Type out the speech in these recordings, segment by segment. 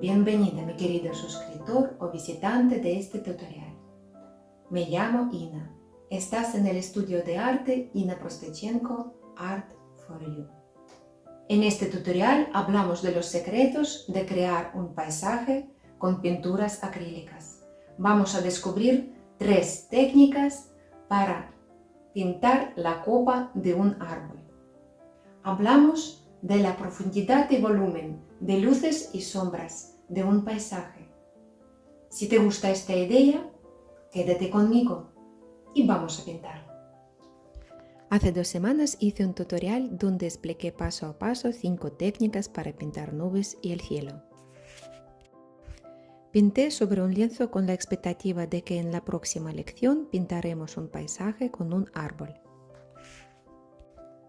Bienvenida mi querido suscriptor o visitante de este tutorial. Me llamo Ina. Estás en el estudio de arte Ina Prostechenko Art for You. En este tutorial hablamos de los secretos de crear un paisaje con pinturas acrílicas. Vamos a descubrir 3 técnicas para pintar la copa de un árbol. Hablamos de la profundidad y volumen, de luces y sombras de un paisaje. Si te gusta esta idea, quédate conmigo y vamos a pintar. Hace 2 semanas hice un tutorial donde expliqué paso a paso 5 técnicas para pintar nubes y el cielo. Pinté sobre un lienzo con la expectativa de que en la próxima lección pintaremos un paisaje con un árbol.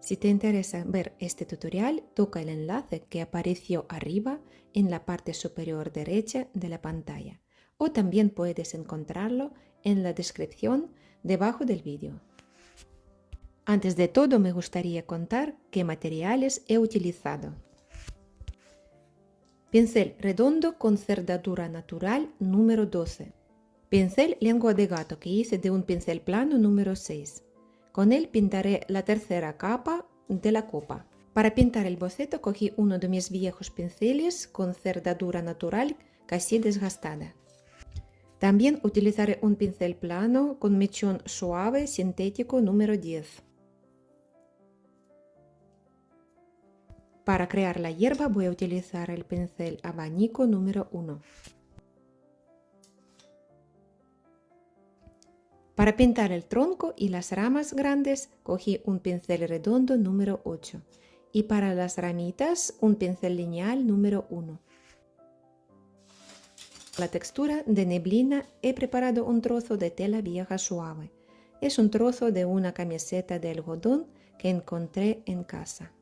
Si te interesa ver este tutorial, toca el enlace que apareció arriba en la parte superior derecha de la pantalla, o también puedes encontrarlo en la descripción debajo del vídeo. Antes de todo, me gustaría contar qué materiales he utilizado. Pincel redondo con cerradura natural número 12. Pincel lengua de gato que hice de un pincel plano número 6. Con él pintaré la tercera capa de la copa. Para pintar el boceto cogí uno de mis viejos pinceles con cerradura natural casi desgastada. También utilizaré un pincel plano con mechón suave sintético número 10. Para crear la hierba voy a utilizar el pincel abanico número 1. Para pintar el tronco y las ramas grandes cogí un pincel redondo número 8 y para las ramitas un pincel lineal número 1. Para la textura de neblina he preparado un trozo de tela vieja suave. Es un trozo de una camiseta de algodón que encontré en casa.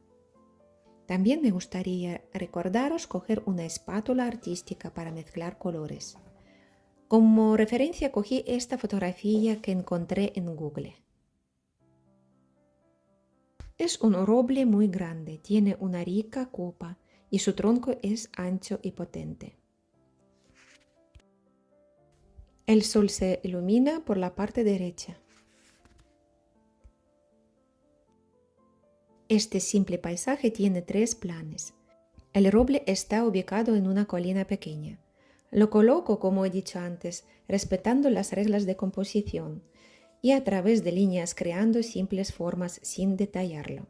También me gustaría recordaros coger una espátula artística para mezclar colores. Como referencia cogí esta fotografía que encontré en Google. Es un roble muy grande, tiene una rica copa y su tronco es ancho y potente. El sol se ilumina por la parte derecha. Este simple paisaje tiene 3 planes. El roble está ubicado en una colina pequeña. Lo coloco, como he dicho antes, respetando las reglas de composición y a través de líneas creando simples formas sin detallarlo.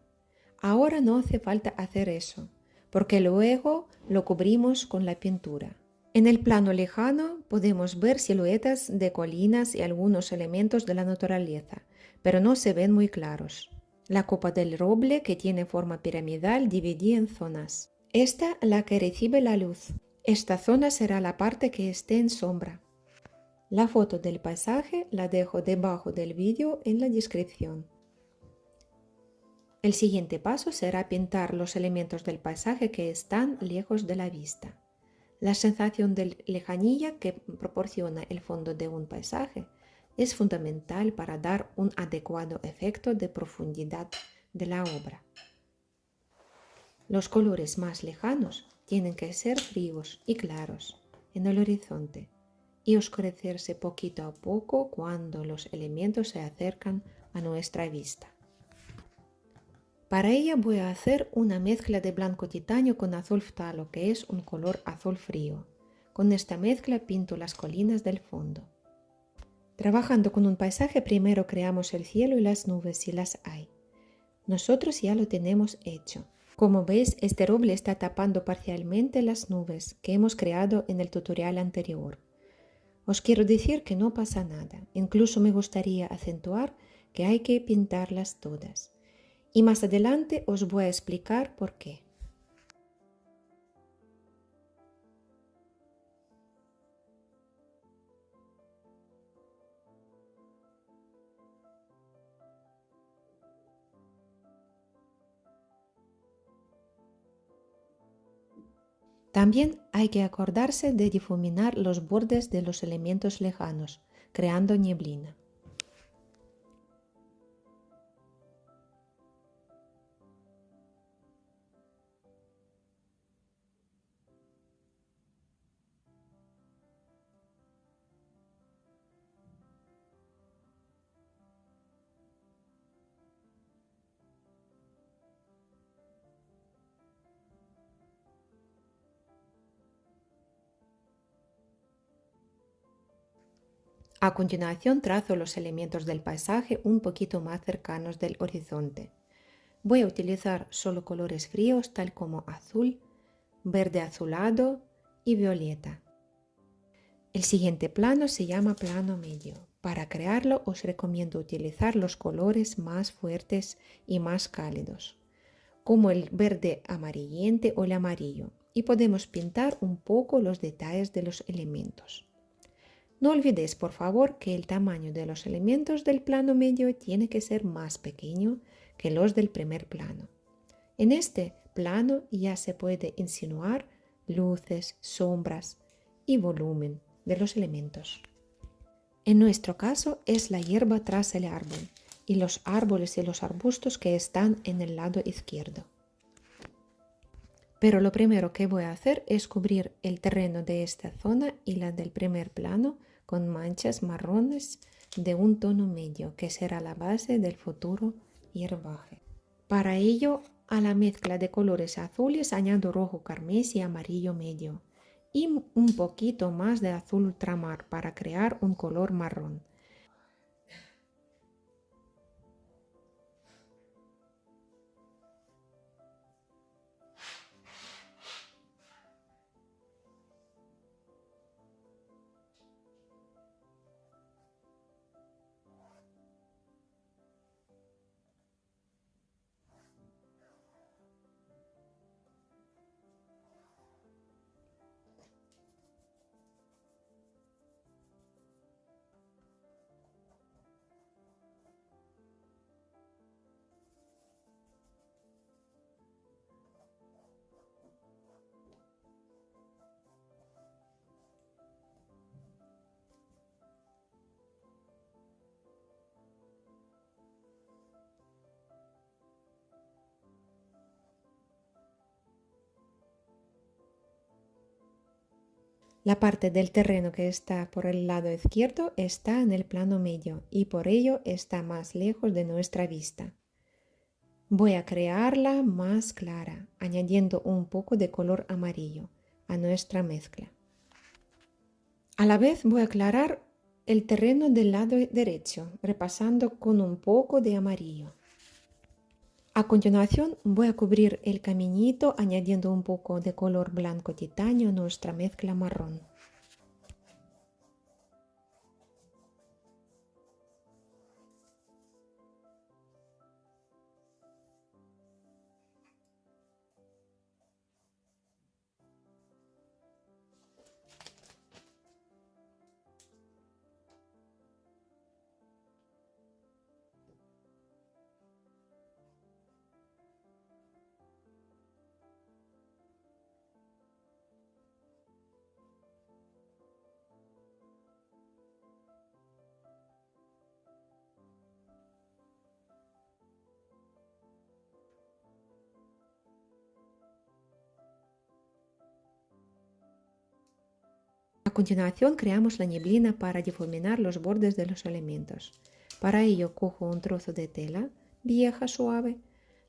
Ahora no hace falta hacer eso, porque luego lo cubrimos con la pintura. En el plano lejano podemos ver siluetas de colinas y algunos elementos de la naturaleza, pero no se ven muy claros. La copa del roble, que tiene forma piramidal, dividí en zonas. Esta la que recibe la luz. Esta zona será la parte que esté en sombra. La foto del paisaje la dejo debajo del vídeo en la descripción. El siguiente paso será pintar los elementos del paisaje que están lejos de la vista. La sensación de lejanía que proporciona el fondo de un paisaje es fundamental para dar un adecuado efecto de profundidad de la obra. Los colores más lejanos tienen que ser fríos y claros en el horizonte y oscurecerse poquito a poco cuando los elementos se acercan a nuestra vista. Para ella voy a hacer una mezcla de blanco titanio con azul ftalo, que es un color azul frío. Con esta mezcla pinto las colinas del fondo. Trabajando con un paisaje, primero creamos el cielo y las nubes si las hay. Nosotros ya lo tenemos hecho. Como veis, este roble está tapando parcialmente las nubes que hemos creado en el tutorial anterior. Os quiero decir que no pasa nada. Incluso me gustaría acentuar que hay que pintarlas todas. Y más adelante os voy a explicar por qué. También hay que acordarse de difuminar los bordes de los elementos lejanos, creando neblina. A continuación trazo los elementos del paisaje un poquito más cercanos del horizonte. Voy a utilizar solo colores fríos tal como azul, verde azulado y violeta. El siguiente plano se llama plano medio. Para crearlo os recomiendo utilizar los colores más fuertes y más cálidos, como el verde amarillento o el amarillo, y podemos pintar un poco los detalles de los elementos. No olvidéis, por favor, que el tamaño de los elementos del plano medio tiene que ser más pequeño que los del primer plano. En este plano ya se puede insinuar luces, sombras y volumen de los elementos. En nuestro caso es la hierba tras el árbol y los árboles y los arbustos que están en el lado izquierdo. Pero lo primero que voy a hacer es cubrir el terreno de esta zona y la del primer plano con manchas marrones de un tono medio que será la base del futuro hierbaje. Para ello, a la mezcla de colores azules añado rojo carmesí y amarillo medio y un poquito más de azul ultramar para crear un color marrón. La parte del terreno que está por el lado izquierdo está en el plano medio y por ello está más lejos de nuestra vista. Voy a crearla más clara, añadiendo un poco de color amarillo a nuestra mezcla. A la vez voy a aclarar el terreno del lado derecho, repasando con un poco de amarillo. A continuación voy a cubrir el caminito añadiendo un poco de color blanco titanio a nuestra mezcla marrón. A continuación creamos la neblina para difuminar los bordes de los elementos. Para ello cojo un trozo de tela vieja suave,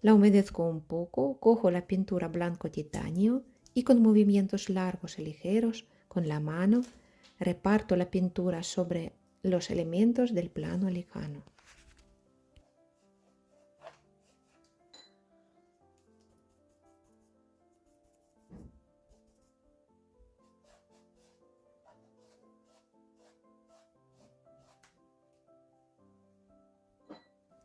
la humedezco un poco, cojo la pintura blanco titanio y con movimientos largos y ligeros con la mano reparto la pintura sobre los elementos del plano lejano.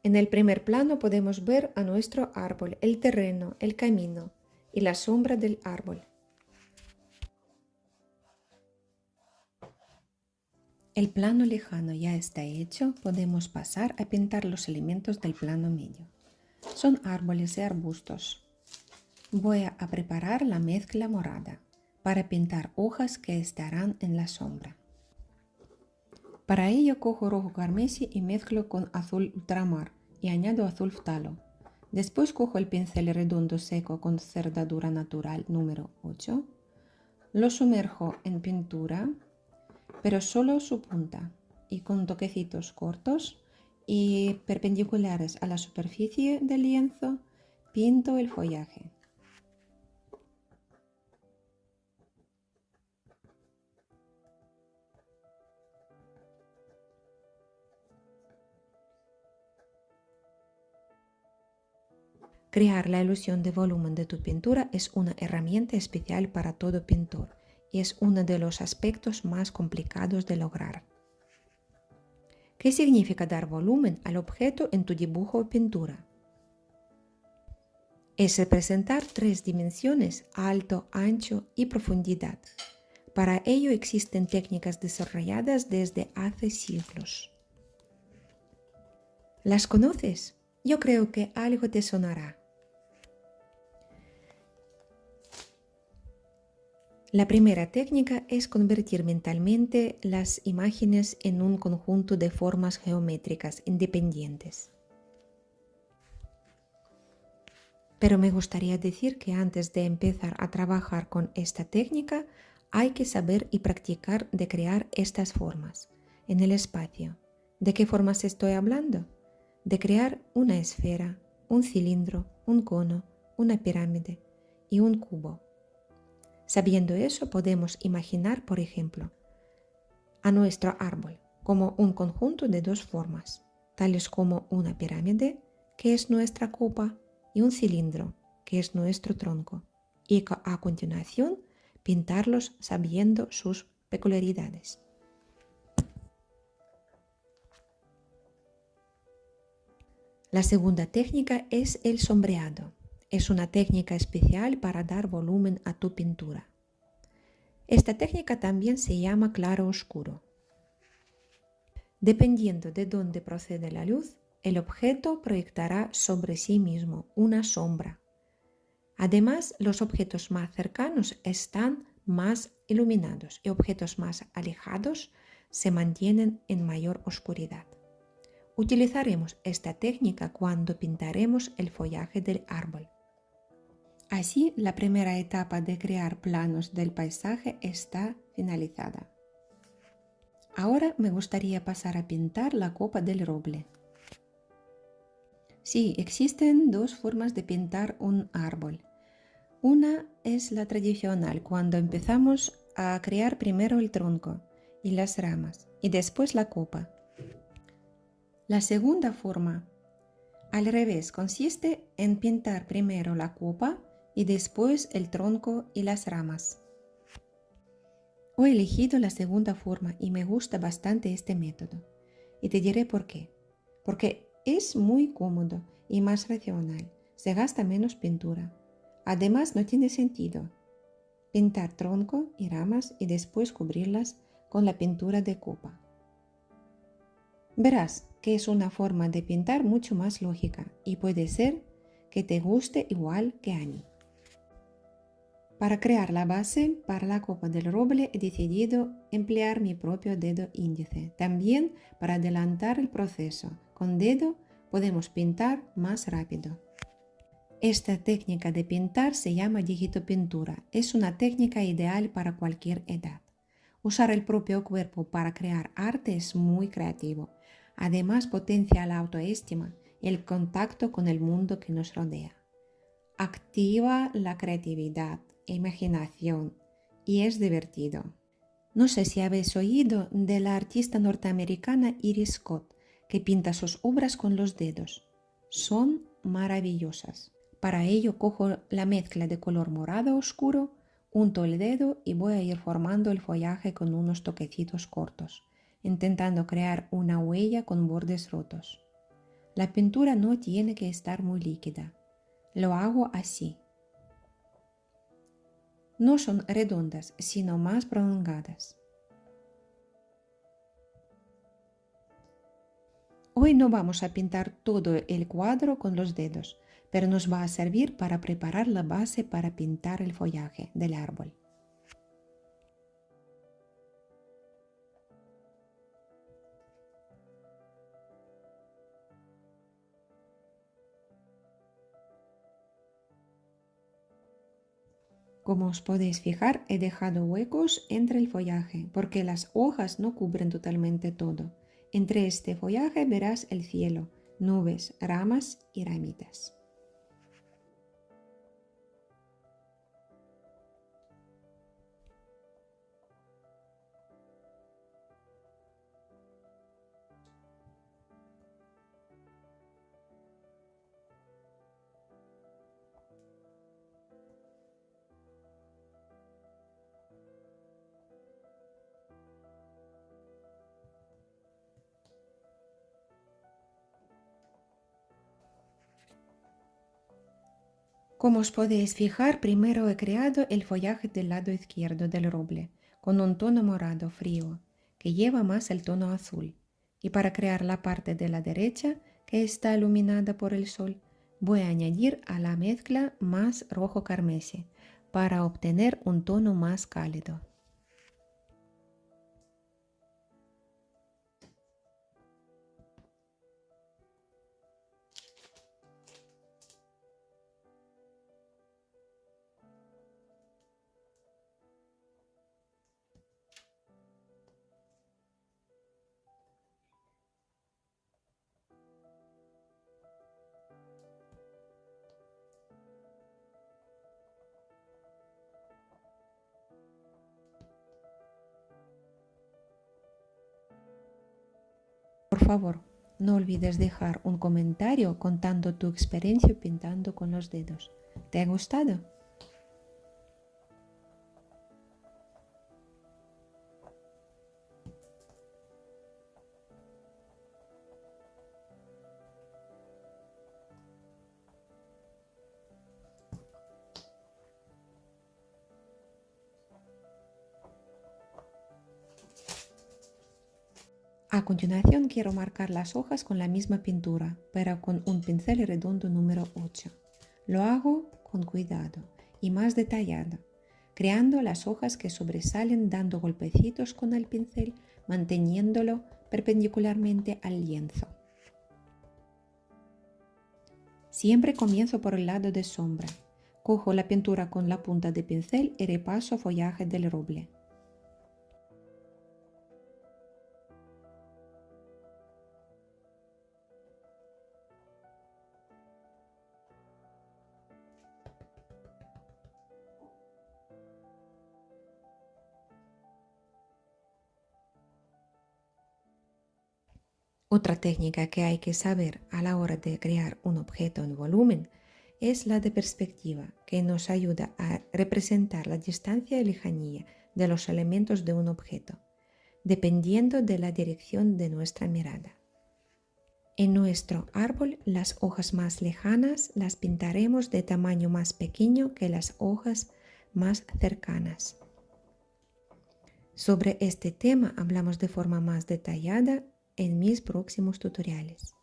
En el primer plano podemos ver a nuestro árbol, el terreno, el camino y la sombra del árbol. El plano lejano ya está hecho, podemos pasar a pintar los elementos del plano medio. Son árboles y arbustos. Voy a preparar la mezcla morada para pintar hojas que estarán en la sombra. Para ello cojo rojo carmesí y mezclo con azul ultramar y añado azul ftalo. Después cojo el pincel redondo seco con cerdadura natural número 8. Lo sumerjo en pintura, pero solo su punta y con toquecitos cortos y perpendiculares a la superficie del lienzo pinto el follaje. Crear la ilusión de volumen de tu pintura es una herramienta especial para todo pintor y es uno de los aspectos más complicados de lograr. ¿Qué significa dar volumen al objeto en tu dibujo o pintura? Es representar 3 dimensiones: alto, ancho y profundidad. Para ello existen técnicas desarrolladas desde hace siglos. ¿Las conoces? Yo creo que algo te sonará. La primera técnica es convertir mentalmente las imágenes en un conjunto de formas geométricas independientes. Pero me gustaría decir que antes de empezar a trabajar con esta técnica, hay que saber y practicar de crear estas formas en el espacio. ¿De qué formas estoy hablando? De crear una esfera, un cilindro, un cono, una pirámide y un cubo. Sabiendo eso, podemos imaginar, por ejemplo, a nuestro árbol como un conjunto de 2 formas, tales como una pirámide, que es nuestra copa, y un cilindro, que es nuestro tronco, y a continuación pintarlos sabiendo sus peculiaridades. La segunda técnica es el sombreado. Es una técnica especial para dar volumen a tu pintura. Esta técnica también se llama claro-oscuro. Dependiendo de dónde procede la luz, el objeto proyectará sobre sí mismo una sombra. Además, los objetos más cercanos están más iluminados y objetos más alejados se mantienen en mayor oscuridad. Utilizaremos esta técnica cuando pintaremos el follaje del árbol. Así, la primera etapa de crear planos del paisaje está finalizada. Ahora me gustaría pasar a pintar la copa del roble. Sí, existen 2 formas de pintar un árbol. Una es la tradicional, cuando empezamos a crear primero el tronco y las ramas y después la copa. La segunda forma, al revés, consiste en pintar primero la copa y después el tronco y las ramas. He elegido la segunda forma y me gusta bastante este método. Y te diré por qué. Porque es muy cómodo y más racional. Se gasta menos pintura. Además, no tiene sentido pintar tronco y ramas y después cubrirlas con la pintura de copa. Verás que es una forma de pintar mucho más lógica y puede ser que te guste igual que a mí. Para crear la base para la copa del roble he decidido emplear mi propio dedo índice. También para adelantar el proceso, con dedo podemos pintar más rápido. Esta técnica de pintar se llama digitopintura. Es una técnica ideal para cualquier edad. Usar el propio cuerpo para crear arte es muy creativo. Además, potencia la autoestima y el contacto con el mundo que nos rodea. Activa la creatividad e imaginación y es divertido. No sé si habéis oído de la artista norteamericana Iris Scott, que pinta sus obras con los dedos. Son maravillosas. Para ello cojo la mezcla de color morado oscuro, unto el dedo y voy a ir formando el follaje con unos toquecitos cortos, intentando crear una huella con bordes rotos. La pintura no tiene que estar muy líquida. Lo hago así. No son redondas, sino más prolongadas. Hoy no vamos a pintar todo el cuadro con los dedos, pero nos va a servir para preparar la base para pintar el follaje del árbol. Como os podéis fijar, he dejado huecos entre el follaje, porque las hojas no cubren totalmente todo. Entre este follaje verás el cielo, nubes, ramas y ramitas. Como os podéis fijar, primero he creado el follaje del lado izquierdo del roble, con un tono morado frío, que lleva más el tono azul. Y para crear la parte de la derecha, que está iluminada por el sol, voy a añadir a la mezcla más rojo carmesí, para obtener un tono más cálido. Por favor, no olvides dejar un comentario contando tu experiencia pintando con los dedos. ¿Te ha gustado? A continuación quiero marcar las hojas con la misma pintura, pero con un pincel redondo número 8. Lo hago con cuidado y más detallado, creando las hojas que sobresalen dando golpecitos con el pincel, manteniéndolo perpendicularmente al lienzo. Siempre comienzo por el lado de sombra. Cojo la pintura con la punta de pincel y repaso follaje del roble. Otra técnica que hay que saber a la hora de crear un objeto en volumen es la de perspectiva, que nos ayuda a representar la distancia y lejanía de los elementos de un objeto, dependiendo de la dirección de nuestra mirada. En nuestro árbol, las hojas más lejanas las pintaremos de tamaño más pequeño que las hojas más cercanas. Sobre este tema hablamos de forma más detallada en mis próximos tutoriales.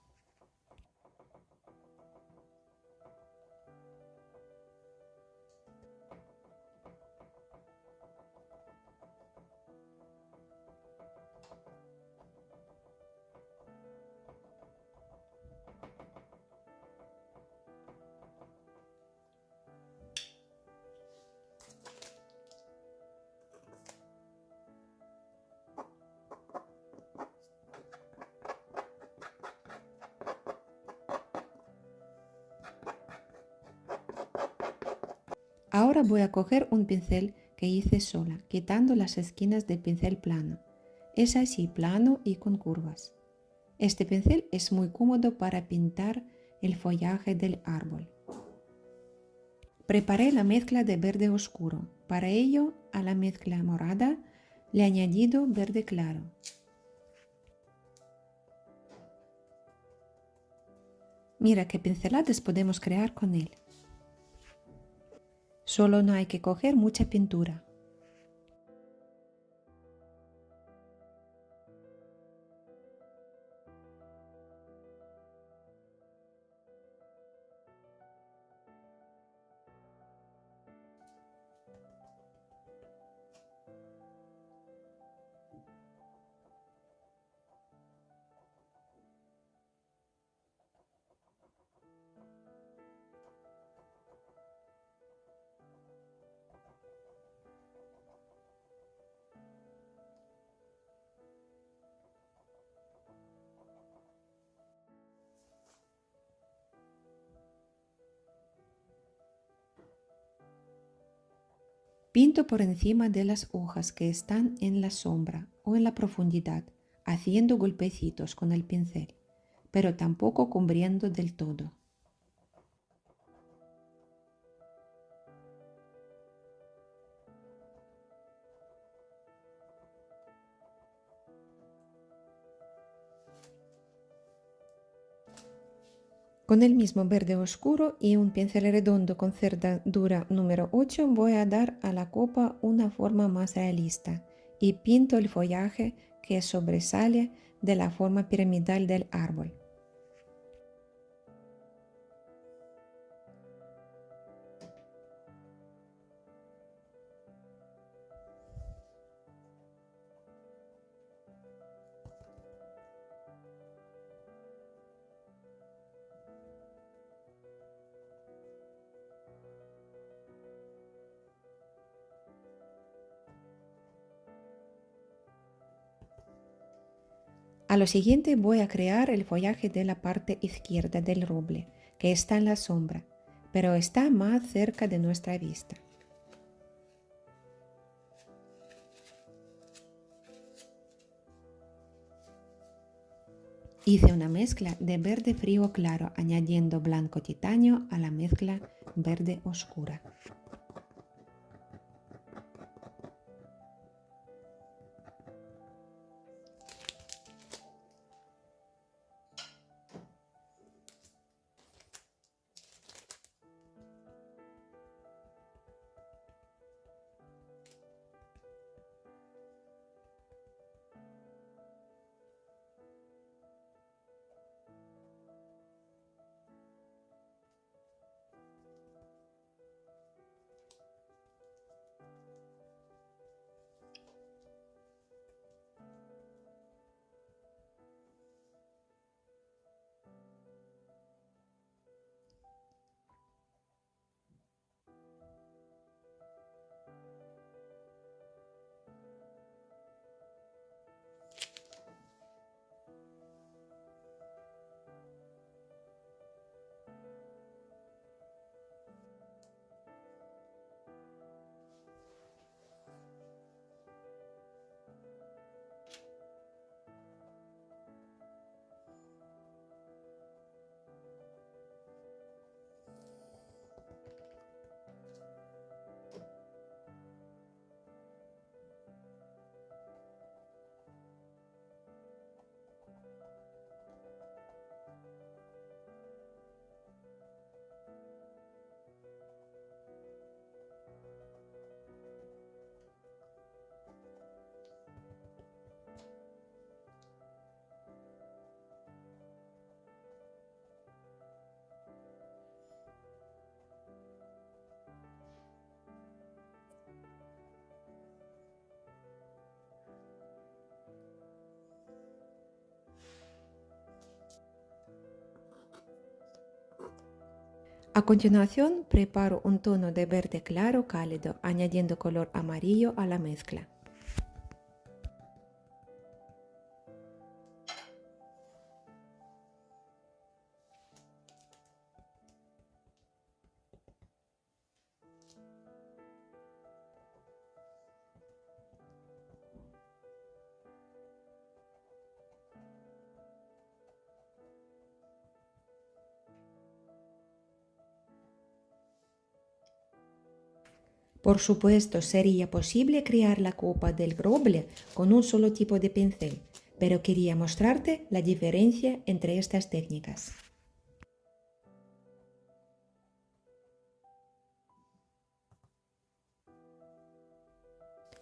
Ahora voy a coger un pincel que hice sola, quitando las esquinas del pincel plano. Es así, plano y con curvas. Este pincel es muy cómodo para pintar el follaje del árbol. Preparé la mezcla de verde oscuro. Para ello, a la mezcla morada le he añadido verde claro. Mira qué pinceladas podemos crear con él. Solo no hay que coger mucha pintura. Pinto por encima de las hojas que están en la sombra o en la profundidad, haciendo golpecitos con el pincel, pero tampoco cubriendo del todo. Con el mismo verde oscuro y un pincel redondo con cerda dura número 8 voy a dar a la copa una forma más realista y pinto el follaje que sobresale de la forma piramidal del árbol. A lo siguiente voy a crear el follaje de la parte izquierda del roble, que está en la sombra, pero está más cerca de nuestra vista. Hice una mezcla de verde frío claro añadiendo blanco titanio a la mezcla verde oscura. A continuación, preparo un tono de verde claro cálido, añadiendo color amarillo a la mezcla. Por supuesto, sería posible crear la copa del roble con un solo tipo de pincel, pero quería mostrarte la diferencia entre estas técnicas.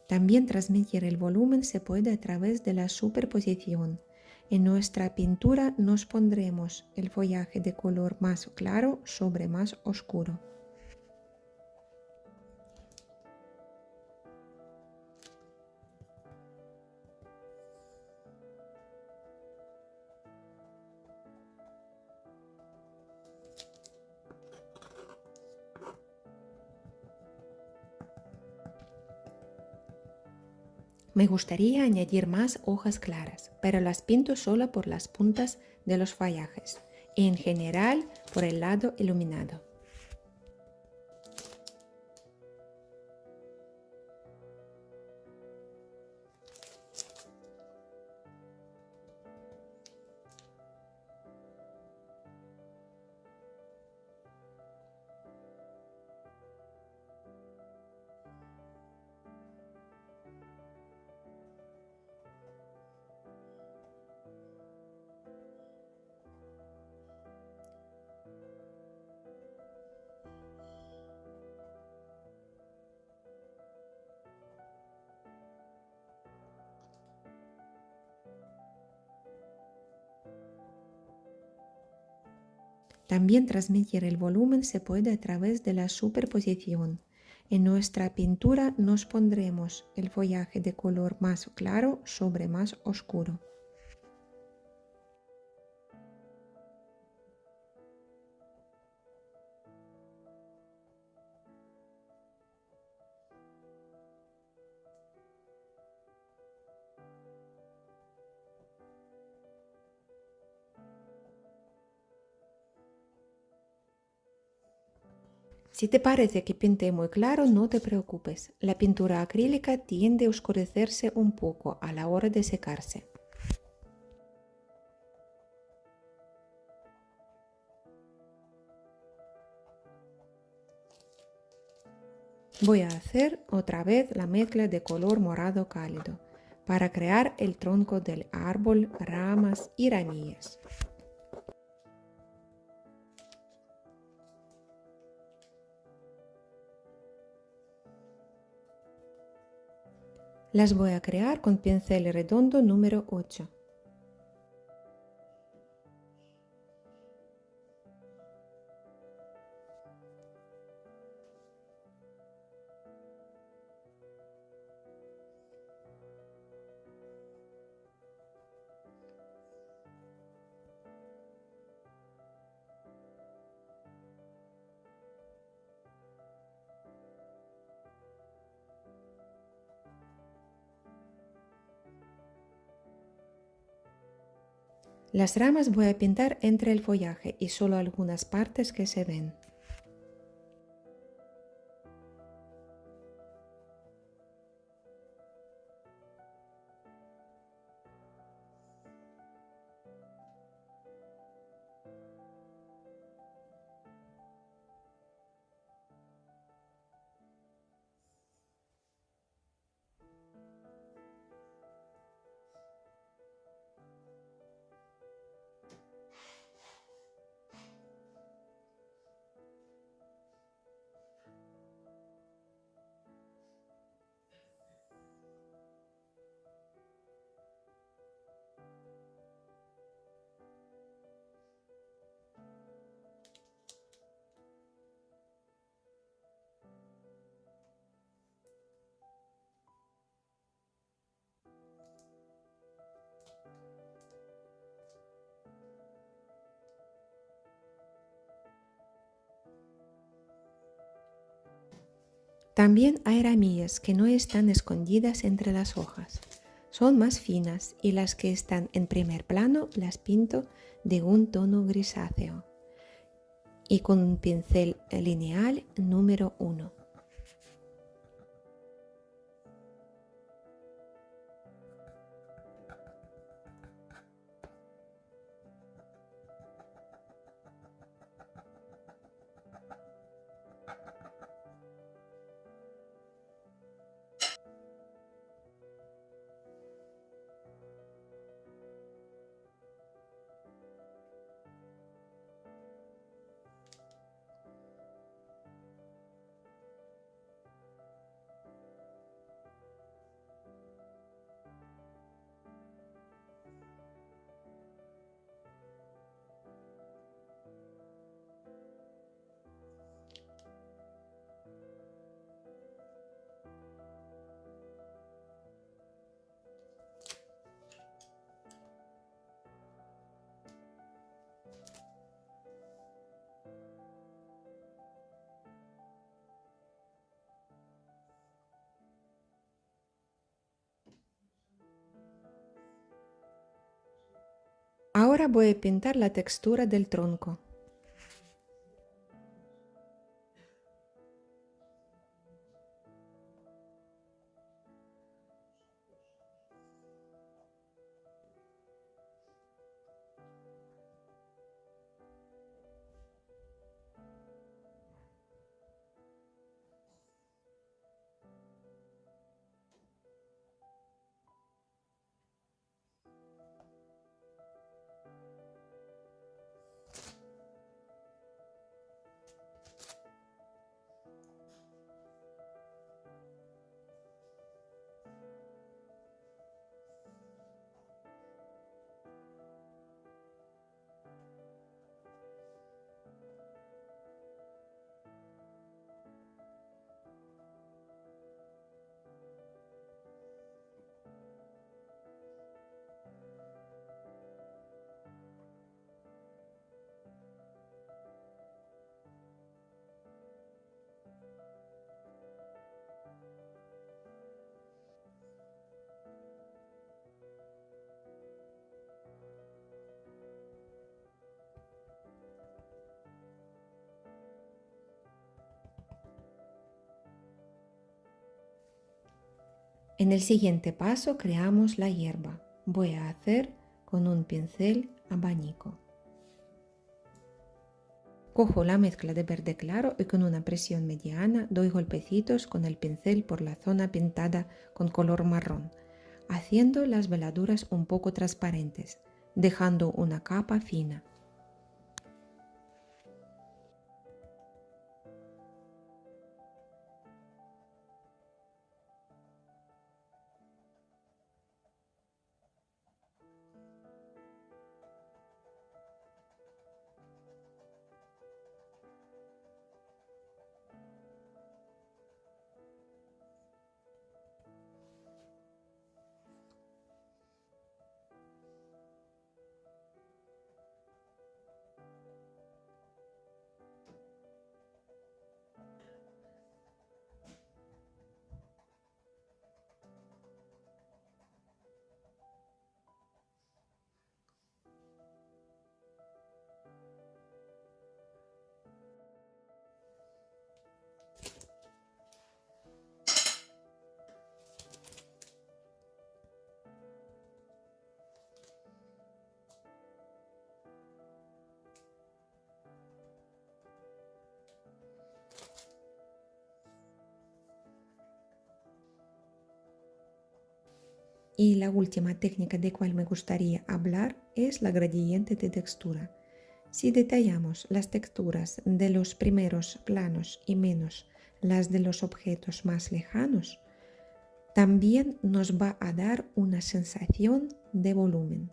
También transmitir el volumen se puede a través de la superposición. En nuestra pintura nos pondremos el follaje de color más claro sobre más oscuro. Me gustaría añadir más hojas claras, pero las pinto solo por las puntas de los follajes y en general por el lado iluminado. También transmitir el volumen se puede a través de la superposición. En nuestra pintura nos pondremos el follaje de color más claro sobre más oscuro. Si te parece que pinté muy claro, no te preocupes. La pintura acrílica tiende a oscurecerse un poco a la hora de secarse. Voy a hacer otra vez la mezcla de color morado cálido para crear el tronco del árbol, ramas y ramillas. Las voy a crear con pincel redondo número 8. Las ramas voy a pintar entre el follaje y solo algunas partes que se ven. También hay ramillas que no están escondidas entre las hojas. Son más finas y las que están en primer plano las pinto de un tono grisáceo y con un pincel lineal número 1. Ahora voy a pintar la textura del tronco. En el siguiente paso creamos la hierba. Voy a hacer con un pincel abanico. Cojo la mezcla de verde claro y con una presión mediana doy golpecitos con el pincel por la zona pintada con color marrón, haciendo las veladuras un poco transparentes, dejando una capa fina. Y la última técnica de cual me gustaría hablar es la gradiente de textura. Si detallamos las texturas de los primeros planos y menos las de los objetos más lejanos, también nos va a dar una sensación de volumen.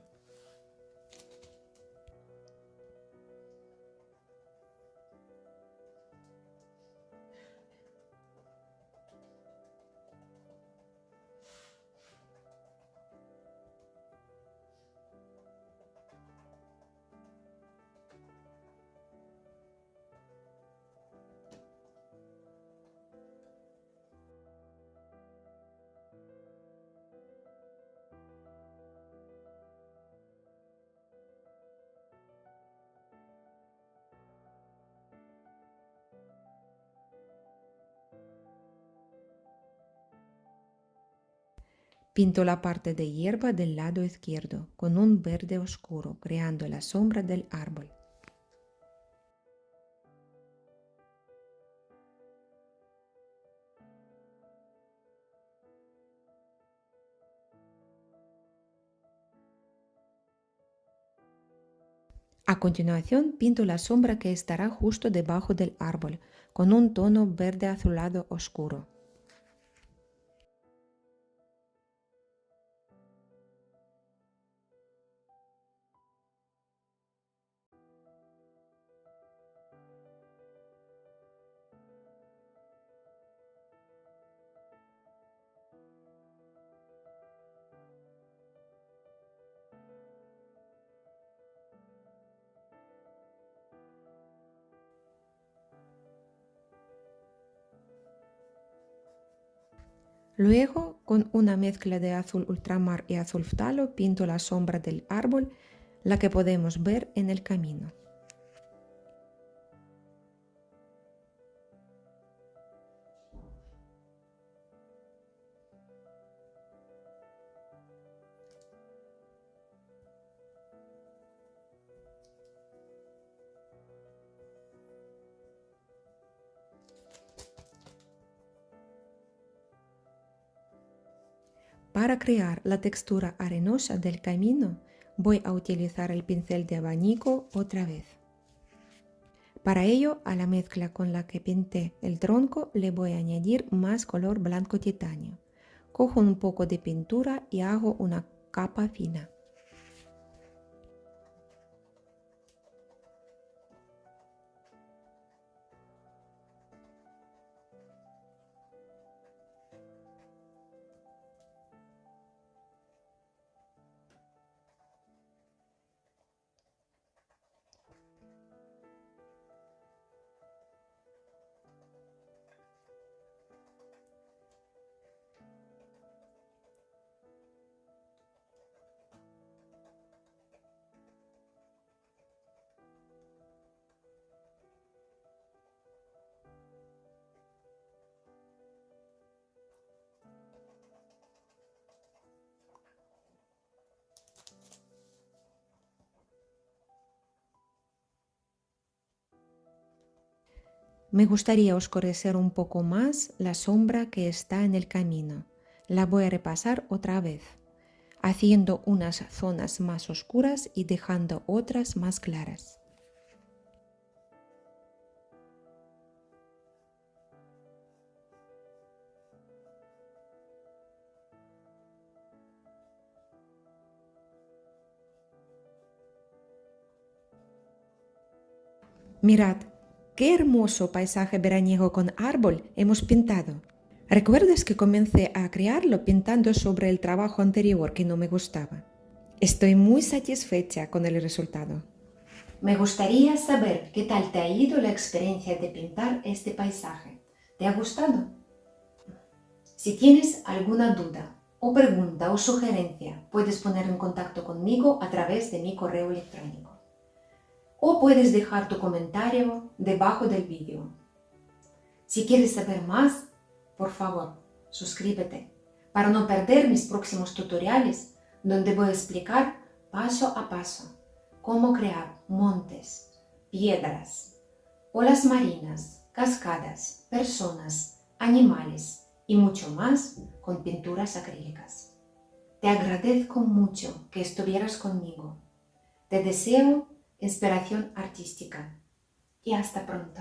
Pinto la parte de hierba del lado izquierdo con un verde oscuro, creando la sombra del árbol. A continuación, pinto la sombra que estará justo debajo del árbol, con un tono verde azulado oscuro. Luego, con una mezcla de azul ultramar y azul ftalo, pinto la sombra del árbol, la que podemos ver en el camino. Para crear la textura arenosa del camino, voy a utilizar el pincel de abanico otra vez. Para ello, a la mezcla con la que pinté el tronco le voy a añadir más color blanco titanio. Cojo un poco de pintura y hago una capa fina. Me gustaría oscurecer un poco más la sombra que está en el camino. La voy a repasar otra vez, haciendo unas zonas más oscuras y dejando otras más claras. Mirad, qué hermoso paisaje veraniego con árbol hemos pintado. ¿Recuerdas que comencé a crearlo pintando sobre el trabajo anterior que no me gustaba? Estoy muy satisfecha con el resultado. Me gustaría saber qué tal te ha ido la experiencia de pintar este paisaje. ¿Te ha gustado? Si tienes alguna duda o pregunta o sugerencia, puedes poner en contacto conmigo a través de mi correo electrónico. O puedes dejar tu comentario debajo del vídeo. Si quieres saber más, por favor, suscríbete para no perder mis próximos tutoriales donde voy a explicar paso a paso cómo crear montes, piedras, olas marinas, cascadas, personas, animales y mucho más con pinturas acrílicas. Te agradezco mucho que estuvieras conmigo. Te deseo inspiración artística y hasta pronto.